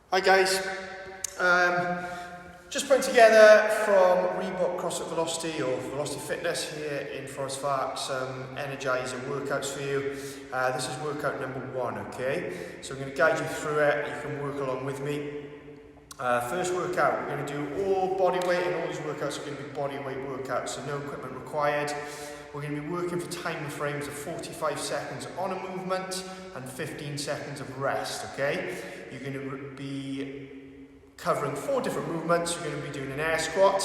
Hi guys, just putting together from Reebok CrossFit Velocity or Velocity Fitness here in Forest Park some energizer workouts for you. This is workout number 1, okay? So I'm going to guide you through it, you can work along with me. First workout, we're going to do all body weight, and all these workouts are going to be body weight workouts, so no equipment required. We're going to be working for time frames of 45 seconds on a movement and 15 seconds of rest, okay? You're going to be covering 4 different movements. You're going to be doing an air squat,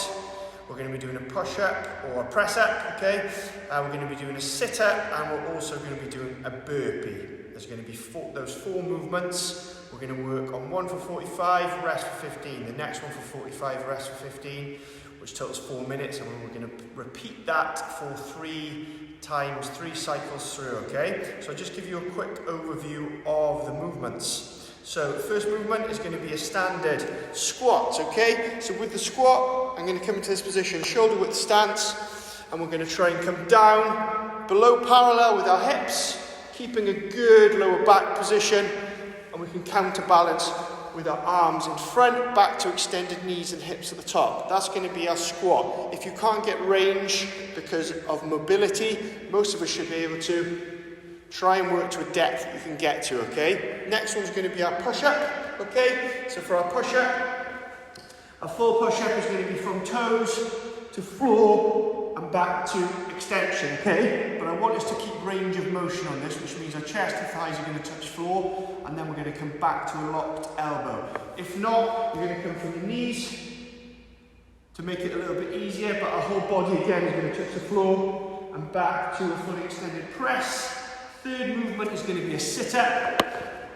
we're going to be doing a push-up or a press-up, okay? We're going to be doing a sit-up, and we're also going to be doing a burpee. There's going to be those 4 movements. We're going to work on one for 45, rest for 15. The next one for 45, rest for 15, which totals 4 minutes, and we're going to repeat that for 3 times, 3 cycles through, okay? So I'll just give you a quick overview of the movements. So the first movement is going to be a standard squat, okay? So with the squat, I'm going to come into this position, shoulder width stance, and we're going to try and come down below parallel with our hips, keeping a good lower back position, and we can counterbalance with our arms in front, back to extended knees and hips at the top. That's going to be our squat. If you can't get range because of mobility, most of us should be able to try and work to a depth that you can get to, okay? Next one's going to be our push-up, okay? So for our push-up, a full push-up is going to be from toes to floor and back to extension, okay? But I want us to keep range of motion on this, which means our chest and thighs are going to touch floor, and then we're going to come back to a locked elbow. If not, you're going to come from your knees to make it a little bit easier, but our whole body again is going to touch the floor and back to a fully extended press. Third movement is going to be a sit-up.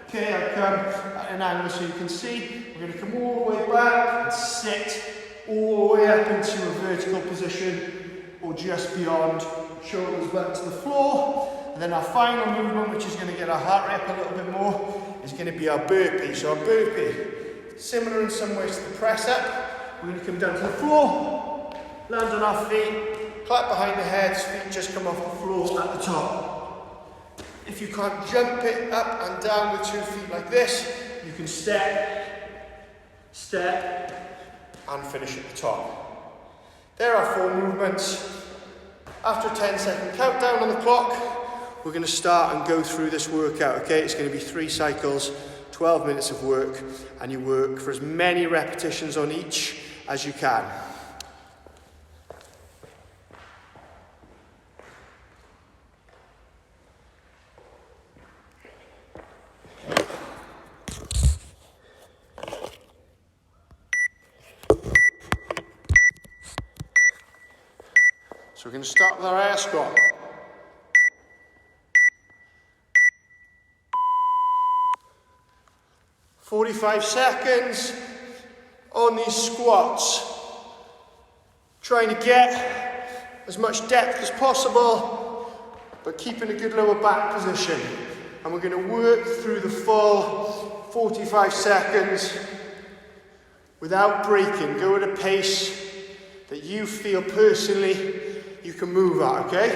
Okay, I'll come at an angle so you can see. We're going to come all the way back and sit all the way up into a vertical position or just beyond, shoulders back to the floor. And then our final movement, which is going to get our heart rate up a little bit more, is going to be our burpee. So our burpee, similar in some ways to the press up. We're going to come down to the floor, land on our feet, clap behind the heads, feet just come off the floor at the top. If you can't jump it up and down with 2 feet like this, you can step, step, and finish at the top. There are 4 movements. After a 10-second countdown on the clock, we're going to start and go through this workout, okay? It's going to be 3 cycles, 12 minutes of work, and you work for as many repetitions on each as you can. So we're going to start with our air squat. "45 seconds on these squats. Trying to get as much depth as possible, but keeping a good lower back position. And we're going to work through the full 45 seconds without breaking. Go at a pace that you feel personally you can move at, okay?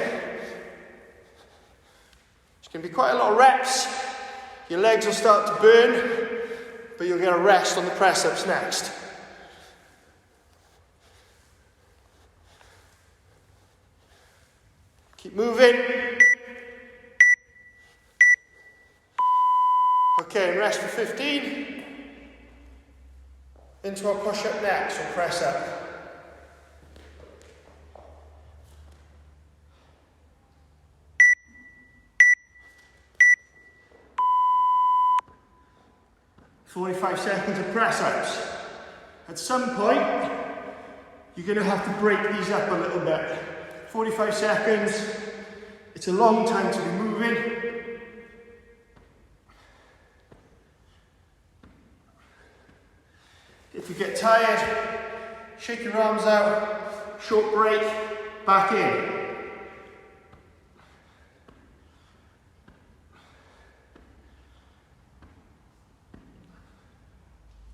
It's going to be quite a lot of reps. Your legs will start to burn, but you'll get a rest on the press-ups next. Keep moving. Okay, and rest for 15. Into our push-up next, or press-up. "45 seconds of press-ups. At some point, you're going to have to break these up a little bit. 45 seconds, it's a long time to be moving. If you get tired, shake your arms out, short break, back in.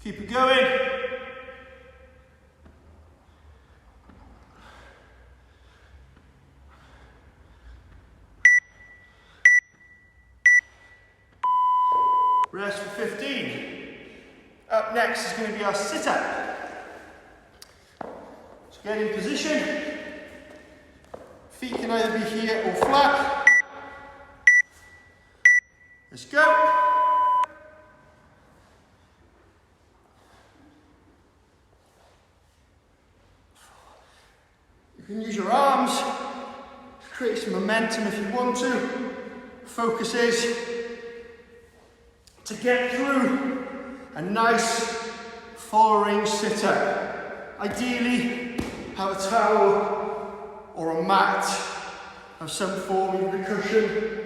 Keep it going. Rest for 15. Up next is going to be our sit-up. So get in position. Feet can either be here or flat. Let's go. You can use your arms to create some momentum if you want to. Focus is to get through a nice full range sit-up. Ideally, have a towel or a mat of some form of cushion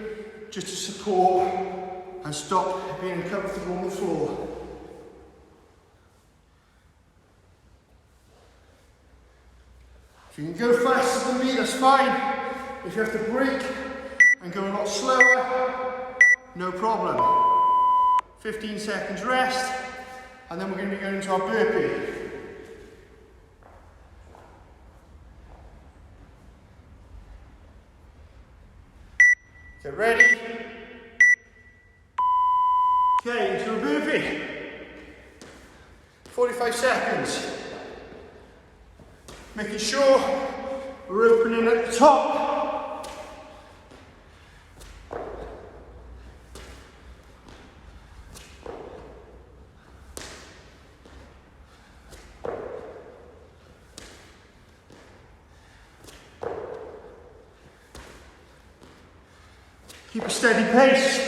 just to support and stop being uncomfortable on the floor. If you can go faster than me, that's fine. If you have to brake and go a lot slower, no problem. 15 seconds rest, and then we're going to be going into our burpee. Get ready. Okay, into a burpee. 45 seconds. Making sure we're opening at the top. Keep a steady pace.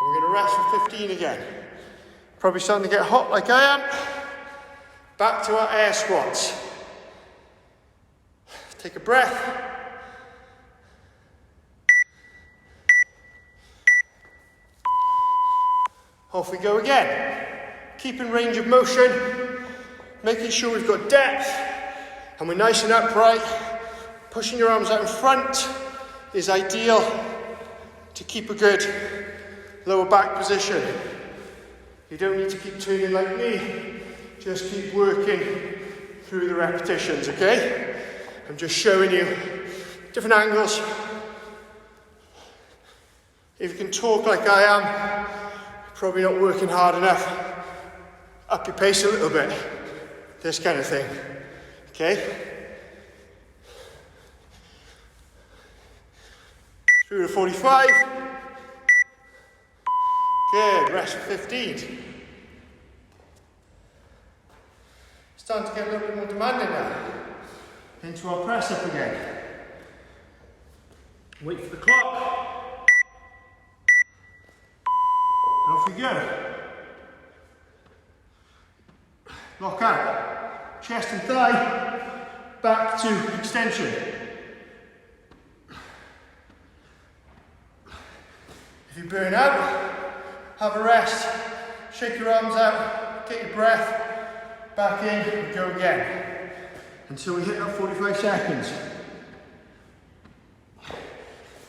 And we're going to rest for 15 again. Probably starting to get hot like I am. Back to our air squats. Take a breath. Off we go again. Keep in range of motion, making sure we've got depth and we're nice and upright. Pushing your arms out in front is ideal to keep a good lower back position. You don't need to keep turning like me, just keep working through the repetitions, okay? I'm just showing you different angles. If you can talk like I am, probably not working hard enough. Up your pace a little bit. This kind of thing. Okay? Through to 45. Good. Rest for 15. Starting to get a little bit more demanding now. Into our press up again. Wait for the clock. And off we go. Lock out. Chest and thigh. Back to extension. If you burn out, have a rest. Shake your arms out. Get your breath. Back in and go again. Until we hit that 45 seconds.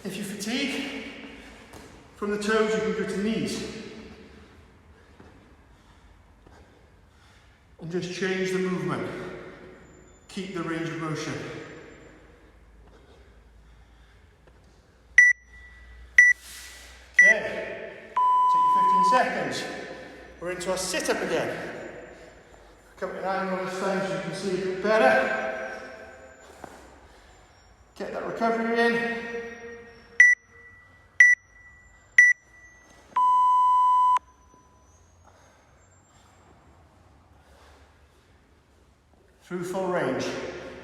If you fatigue, from the toes you can go to knees. And just change the movement. Keep the range of motion. Okay, take your 15 seconds. We're into our sit-up again. Come at an angle this time so you can see a bit better. Get that recovery in. Through full range.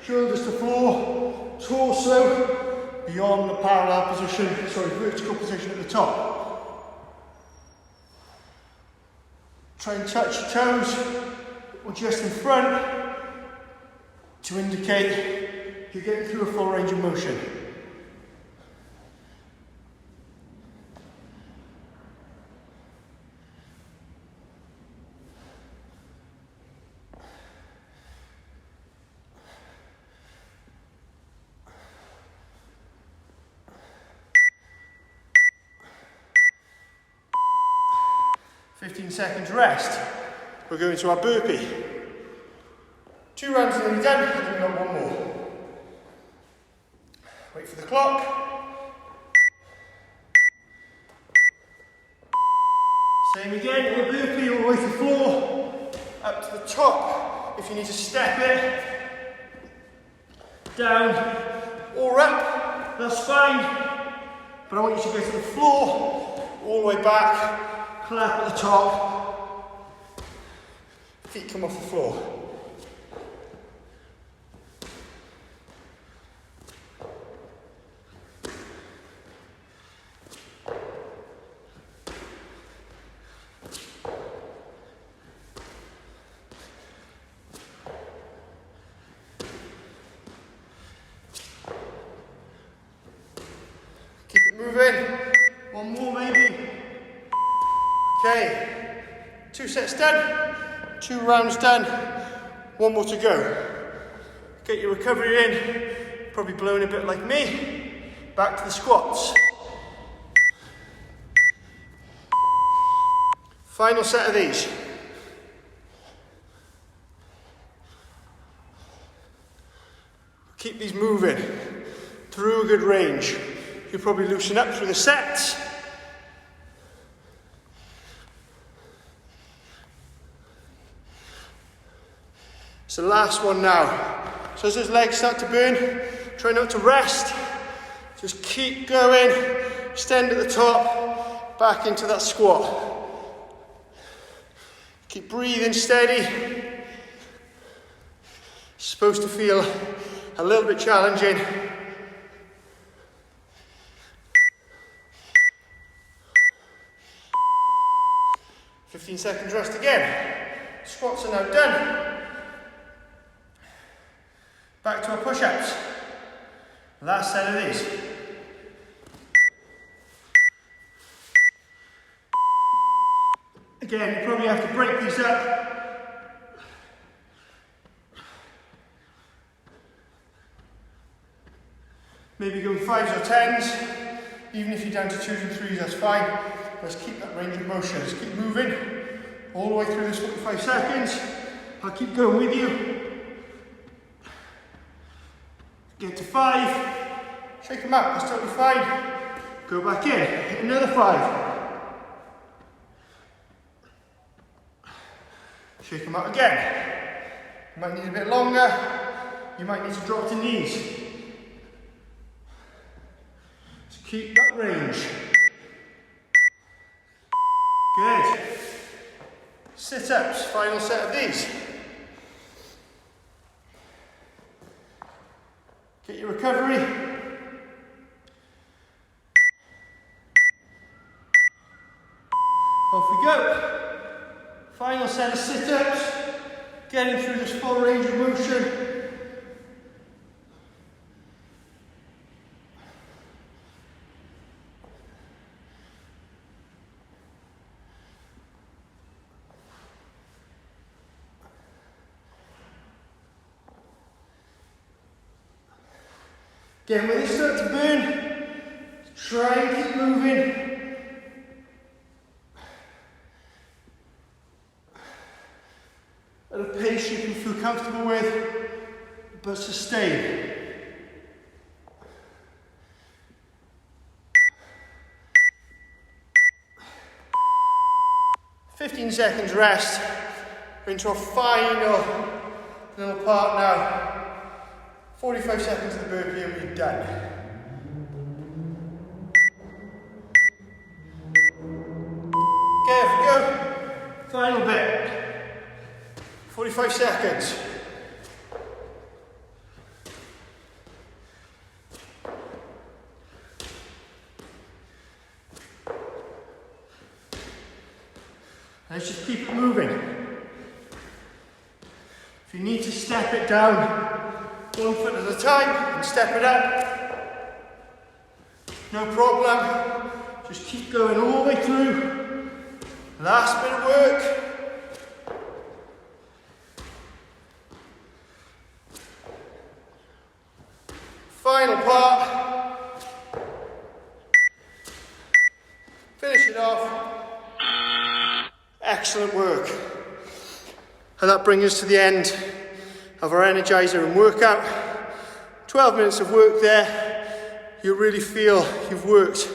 Shoulders to floor, torso beyond the parallel position, vertical position at the top. Try and touch your toes or just in front to indicate you're getting through a full range of motion. .15 seconds rest. we're going to our burpee. 2 rounds and then we're done, and then we've got 1 more. Wait for the clock. Same again, with a burpee all the way to the floor, up to the top. If you need to step it, down or up, that's fine. But I want you to go to the floor, all the way back, clap at the top, feet come off the floor. Keep it moving. 1 more maybe. Okay. 2 sets done. 2 rounds done. 1 more to go. Get your recovery in. Probably blown a bit like me. Back to the squats. Final set of these. Keep these moving through a good range. You'll probably loosen up through the sets. It's the last one now. So as those legs start to burn, try not to rest. Just keep going. Extend at the top, back into that squat. Keep breathing steady. It's supposed to feel a little bit challenging. "15 seconds rest again." Squats are now done. Back to our push-ups. Last set of these. Again, you probably have to break these up. Maybe go 5s or 10s. Even if you're down to 2s and 3s, that's fine. Let's keep that range of motion. Let's keep moving all the way through this 45 seconds. I'll keep going with you. Get to 5. Shake them up, that's totally fine. Go back in, hit another 5. Shake them up again. You might need a bit longer. You might need to drop to knees. So keep that range. Good. Sit-ups, final set of these. Get your recovery. Off we go. Final set of sit-ups. Getting through this full range of motion. Again, when they start to burn, try and keep moving. At a pace you can feel comfortable with, but sustain. "15 seconds rest. We're into our final little part now. 45 seconds of the burpee and we're done. Okay, off we go. Final bit. 45 seconds. Let's just keep it moving. If you need to step it down 1 foot at a time and step it up, no problem. Just keep going all the way through. Last bit of work. Final part. Finish it off. Excellent work. And that brings us to the end of our energizer and workout. 12 minutes of work there. You'll really feel you've worked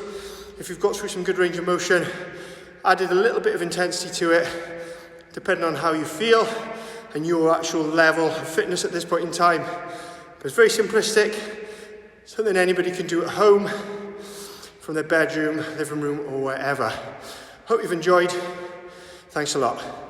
if you've got through some good range of motion, added a little bit of intensity to it, depending on how you feel and your actual level of fitness at this point in time. But it's very simplistic, something anybody can do at home, from their bedroom, living room, or wherever. Hope you've enjoyed. Thanks a lot.